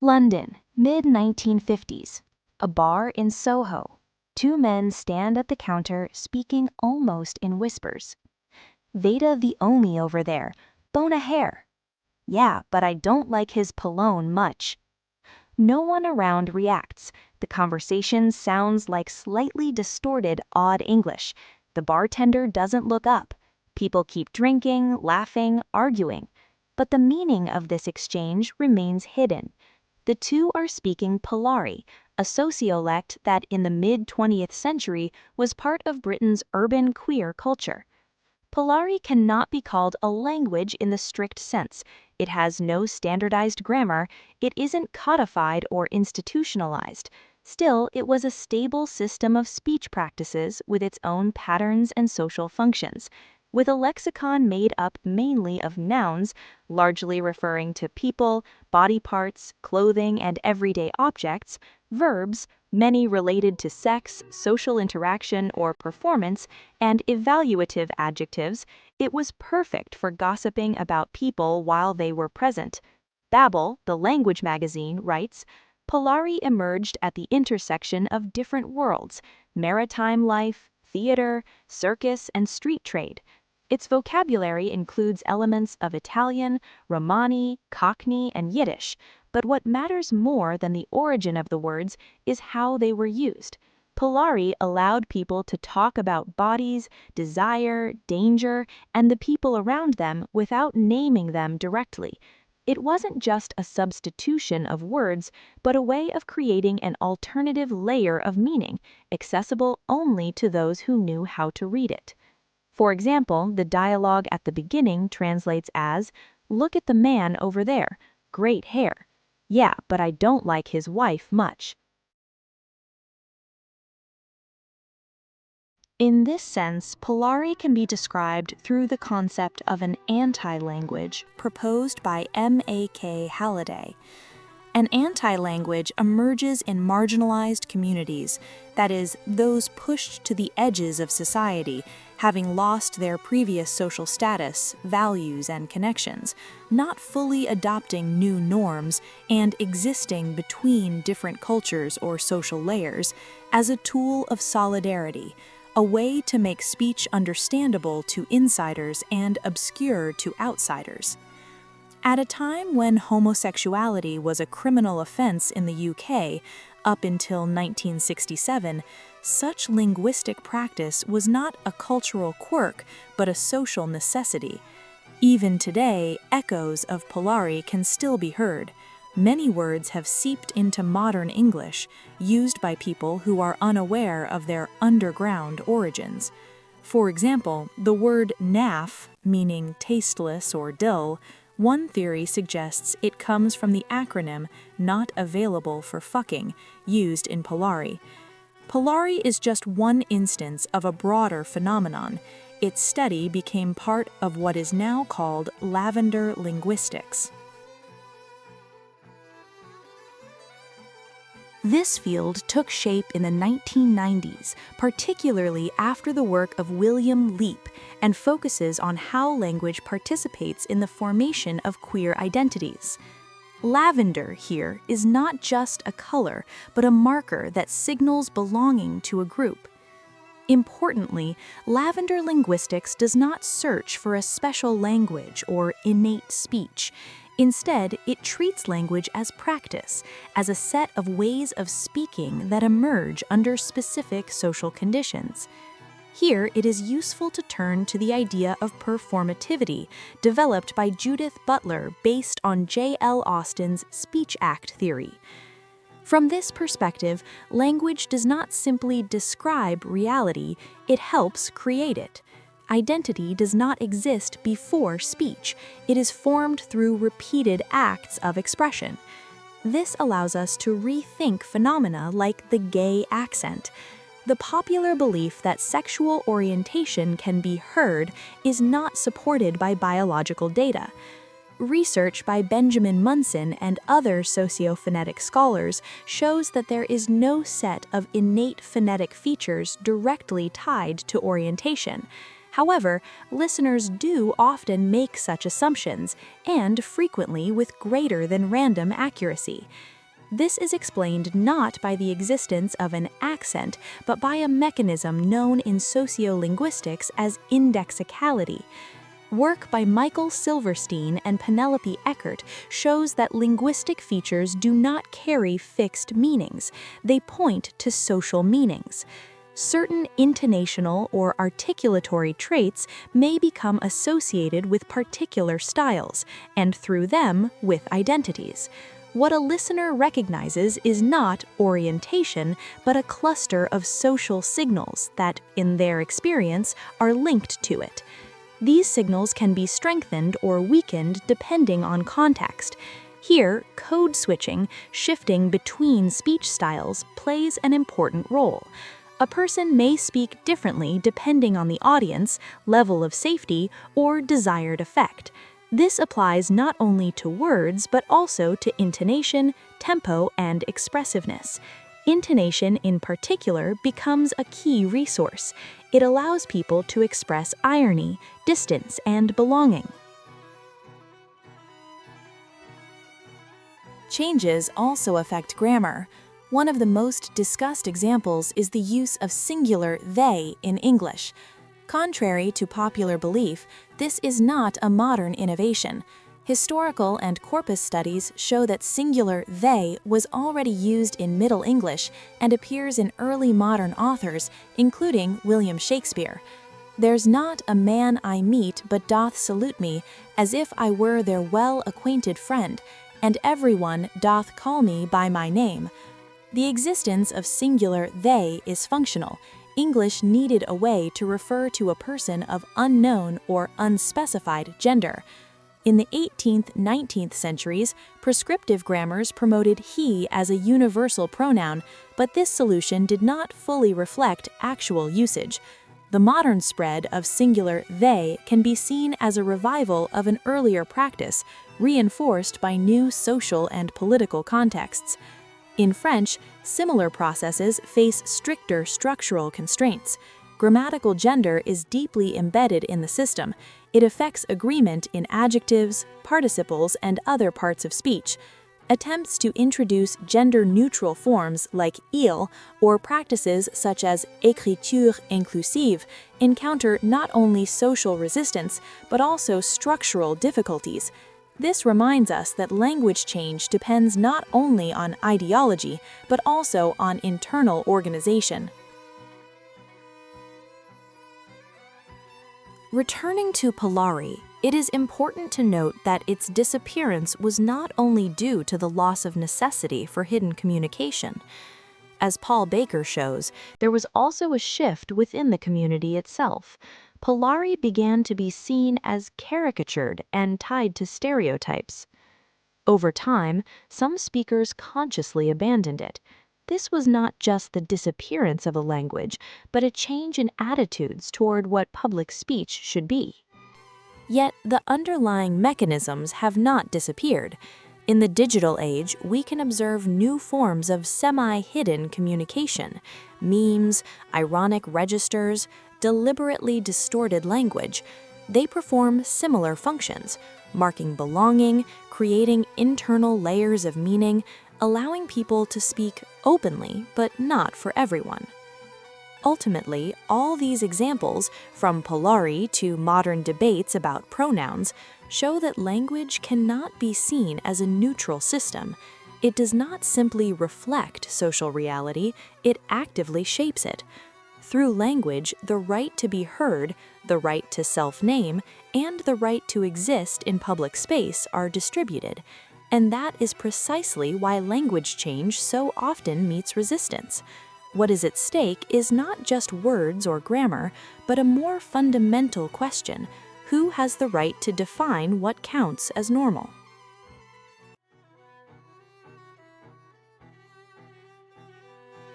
London, mid-1950s. A bar in Soho. Two men stand at the counter speaking almost in whispers. Veda the only over there. Bone a hair. Yeah, but I don't like his cologne much. No one around reacts. The conversation sounds like slightly distorted, odd English. The bartender doesn't look up. People keep drinking, laughing, arguing. But the meaning of this exchange remains hidden. The two are speaking polari, a sociolect that in the mid-20th century was part of Britain's urban queer culture. Polari cannot be called a language in the strict sense. It has no standardized grammar, it isn't codified or institutionalized. Still, it was a stable system of speech practices with its own patterns and social functions. With a lexicon made up mainly of nouns, largely referring to people, body parts, clothing, and everyday objects, verbs, many related to sex, social interaction, or performance, and evaluative adjectives, it was perfect for gossiping about people while they were present. Babel, the language magazine, writes, Polari emerged at the intersection of different worlds, maritime life, theater, circus, and street trade. Its vocabulary includes elements of Italian, Romani, Cockney, and Yiddish, but what matters more than the origin of the words is how they were used. Polari allowed people to talk about bodies, desire, danger, and the people around them without naming them directly. It wasn't just a substitution of words, but a way of creating an alternative layer of meaning, accessible only to those who knew how to read it. For example, the dialogue at the beginning translates as, "Look at the man over there, great hair. Yeah, but I don't like his wife much." In this sense, polari can be described through the concept of an anti-language proposed by M.A.K. Halliday. An anti-language emerges in marginalized communities, that is, those pushed to the edges of society, having lost their previous social status, values, and connections, not fully adopting new norms, and existing between different cultures or social layers, as a tool of solidarity, a way to make speech understandable to insiders and obscure to outsiders. At a time when homosexuality was a criminal offense in the UK, up until 1967, such linguistic practice was not a cultural quirk, but a social necessity. Even today, echoes of polari can still be heard. Many words have seeped into modern English, used by people who are unaware of their underground origins. For example, the word naff, meaning tasteless or dull, one theory suggests it comes from the acronym "not available for fucking," used in polari. Polari is just one instance of a broader phenomenon. Its study became part of what is now called lavender linguistics. This field took shape in the 1990s, particularly after the work of William Leap, and focuses on how language participates in the formation of queer identities. Lavender here is not just a color, but a marker that signals belonging to a group. Importantly, lavender linguistics does not search for a special language or innate speech. Instead, it treats language as practice, as a set of ways of speaking that emerge under specific social conditions. Here, it is useful to turn to the idea of performativity, developed by Judith Butler based on J.L. Austin's speech act theory. From this perspective, language does not simply describe reality, it helps create it. Identity does not exist before speech. It is formed through repeated acts of expression. This allows us to rethink phenomena like the gay accent. The popular belief that sexual orientation can be heard is not supported by biological data. Research by Benjamin Munson and other sociophonetic scholars shows that there is no set of innate phonetic features directly tied to orientation. However, listeners do often make such assumptions, and frequently with greater than random accuracy. This is explained not by the existence of an accent, but by a mechanism known in sociolinguistics as indexicality. Work by Michael Silverstein and Penelope Eckert shows that linguistic features do not carry fixed meanings. They point to social meanings. Certain intonational or articulatory traits may become associated with particular styles, and through them, with identities. What a listener recognizes is not orientation, but a cluster of social signals that, in their experience, are linked to it. These signals can be strengthened or weakened depending on context. Here, code switching, shifting between speech styles, plays an important role. A person may speak differently depending on the audience, level of safety, or desired effect. This applies not only to words, but also to intonation, tempo, and expressiveness. Intonation, in particular, becomes a key resource. It allows people to express irony, distance, and belonging. Changes also affect grammar. One of the most discussed examples is the use of singular they in English. Contrary to popular belief, this is not a modern innovation. Historical and corpus studies show that singular they was already used in Middle English and appears in early modern authors, including William Shakespeare. "There's not a man I meet but doth salute me, as if I were their well-acquainted friend, and everyone doth call me by my name." The existence of singular they is functional. English needed a way to refer to a person of unknown or unspecified gender. In the 18th–19th centuries, prescriptive grammars promoted he as a universal pronoun, but this solution did not fully reflect actual usage. The modern spread of singular they can be seen as a revival of an earlier practice, reinforced by new social and political contexts. In French, similar processes face stricter structural constraints. Grammatical gender is deeply embedded in the system. It affects agreement in adjectives, participles, and other parts of speech. Attempts to introduce gender-neutral forms like il or practices such as écriture inclusive encounter not only social resistance, but also structural difficulties. This reminds us that language change depends not only on ideology, but also on internal organization. Returning to polari, it is important to note that its disappearance was not only due to the loss of necessity for hidden communication. As Paul Baker shows, there was also a shift within the community itself. Polari began to be seen as caricatured and tied to stereotypes. Over time, some speakers consciously abandoned it. This was not just the disappearance of a language, but a change in attitudes toward what public speech should be. Yet the underlying mechanisms have not disappeared. In the digital age, we can observe new forms of semi-hidden communication: memes, ironic registers, deliberately distorted language. They perform similar functions, marking belonging, creating internal layers of meaning, allowing people to speak openly, but not for everyone. Ultimately, all these examples, from polari to modern debates about pronouns, show that language cannot be seen as a neutral system. It does not simply reflect social reality, it actively shapes it. Through language, the right to be heard, the right to self-name, and the right to exist in public space are distributed. And that is precisely why language change so often meets resistance. What is at stake is not just words or grammar, but a more fundamental question: who has the right to define what counts as normal?